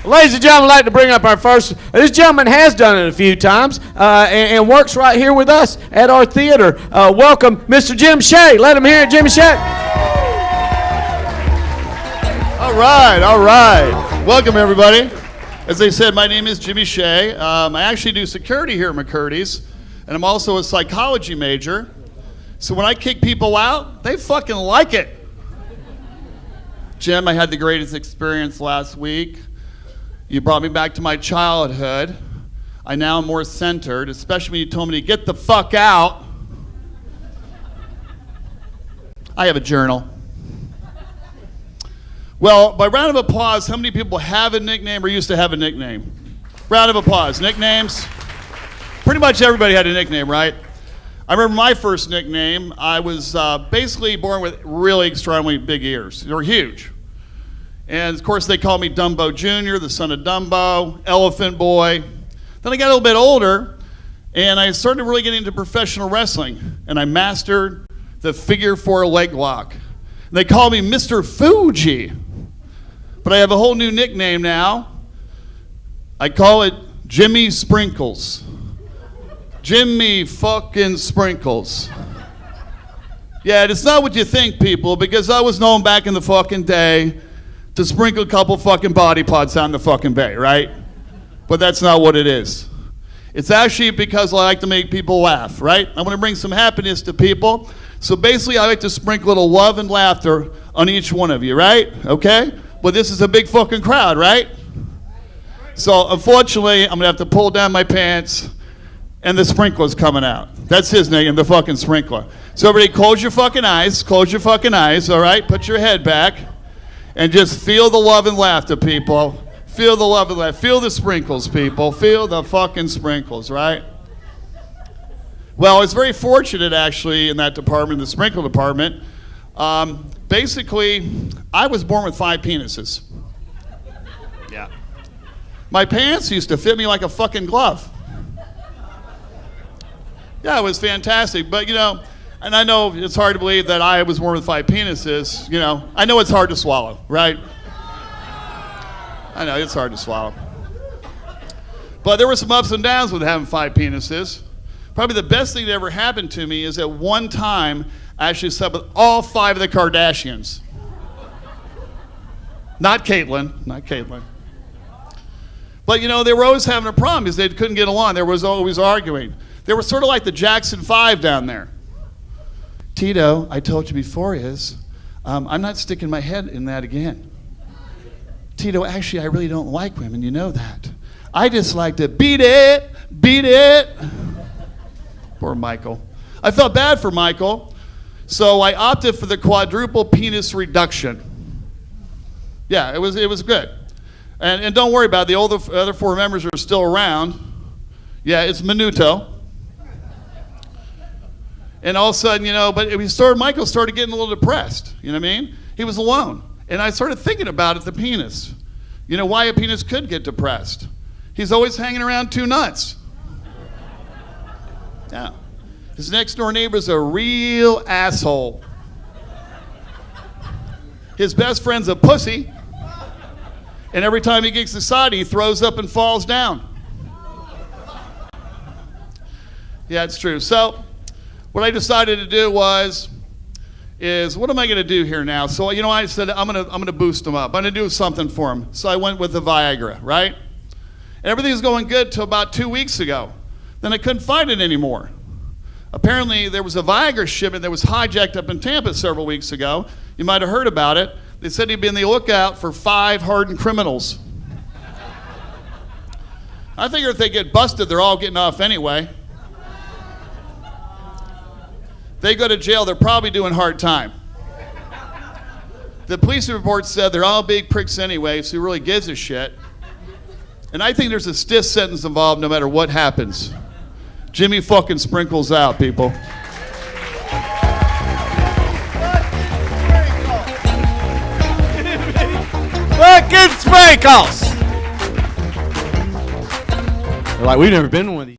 Ladies and gentlemen, I'd like to bring up our first. This gentleman has done it a few times and works right here with us at our theater. Welcome, Mr. Jim Shea. Let him hear it, Jimmy Shea. All right. Welcome, everybody. As they said, my name is Jimmy Shea. I actually do security here at Mccurdy's, and I'm also a psychology major. So when I kick people out, they fucking like it. Jim, I had the greatest experience last week. You brought me back to my childhood. I now am more centered, especially when you told me to get the fuck out. I have a journal. Well, by round of applause, how many people have a nickname or used to have a nickname? Round of applause. Nicknames? Pretty much everybody had a nickname, right? I remember my first nickname. I was basically born with really extremely big ears. They were huge. And of course they called me Dumbo Jr., the son of Dumbo, Elephant Boy. Then I got a little bit older and I started really getting into professional wrestling, and I mastered the figure 4 leg lock. And they called me Mr. Fuji. But I have a whole new nickname now. I call it Jimmy Sprinkles. Jimmy fucking Sprinkles. Yeah, it's not what you think, people, because I was known back in the fucking day to sprinkle a couple fucking body parts out in the fucking bay, right? But that's not what it is. It's actually because I like to make people laugh, right? I want to bring some happiness to people. So basically, I like to sprinkle a little love and laughter on each one of you, right? Okay? But this is a big fucking crowd, right? So unfortunately, I'm going to have to pull down my pants and the sprinkler's coming out. That's his name, the fucking sprinkler. So everybody close your fucking eyes, all right? Put your head back. And just feel the love and laughter, people. Feel the love and laughter. Feel the sprinkles, people. Feel the fucking sprinkles, right? Well, I was very fortunate, actually, in that department, the sprinkle department. Basically, I was born with 5 penises. Yeah. My pants used to fit me like a fucking glove. Yeah, it was fantastic. But, you know, and I know it's hard to believe that I was born with 5 penises. You know, I know it's hard to swallow, right? I know it's hard to swallow. But there were some ups and downs with having 5 penises. Probably the best thing that ever happened to me is at one time I actually slept with all 5 of the Kardashians. Not Caitlyn. But you know, they were always having a problem because they couldn't get along. They was always arguing. They were sort of like the Jackson 5 down there. Tito, I told you before, I'm not sticking my head in that again. Tito, actually, I really don't like women, you know that. I just like to beat it. Poor Michael. I felt bad for Michael, so I opted for the quadruple penis reduction. Yeah, it was good. And don't worry about it, the other 4 members are still around. Yeah, it's Minuto. And all of a sudden, you know, but Michael started getting a little depressed, you know what I mean? He was alone. And I started thinking about it, the penis. You know, why a penis could get depressed. He's always hanging around 2 nuts. Yeah. His next door neighbor's a real asshole. His best friend's a pussy. And every time he gets excited, he throws up and falls down. Yeah, it's true. So what I decided to do is what am I going to do here now? So, you know, I said I'm going to boost him up. I'm going to do something for him. So I went with the Viagra, right? And everything was going good till about 2 weeks ago. Then I couldn't find it anymore. Apparently, there was a Viagra shipment that was hijacked up in Tampa several weeks ago. You might have heard about it. They said he'd be on the lookout for 5 hardened criminals. I figure if they get busted, they're all getting off anyway. They go to jail, they're probably doing hard time. The police report said they're all big pricks anyway, so who really gives a shit? And I think there's a stiff sentence involved no matter what happens. Jimmy fucking Sprinkles out, people. Fucking Sprinkles! They're like, we've never been to one of these.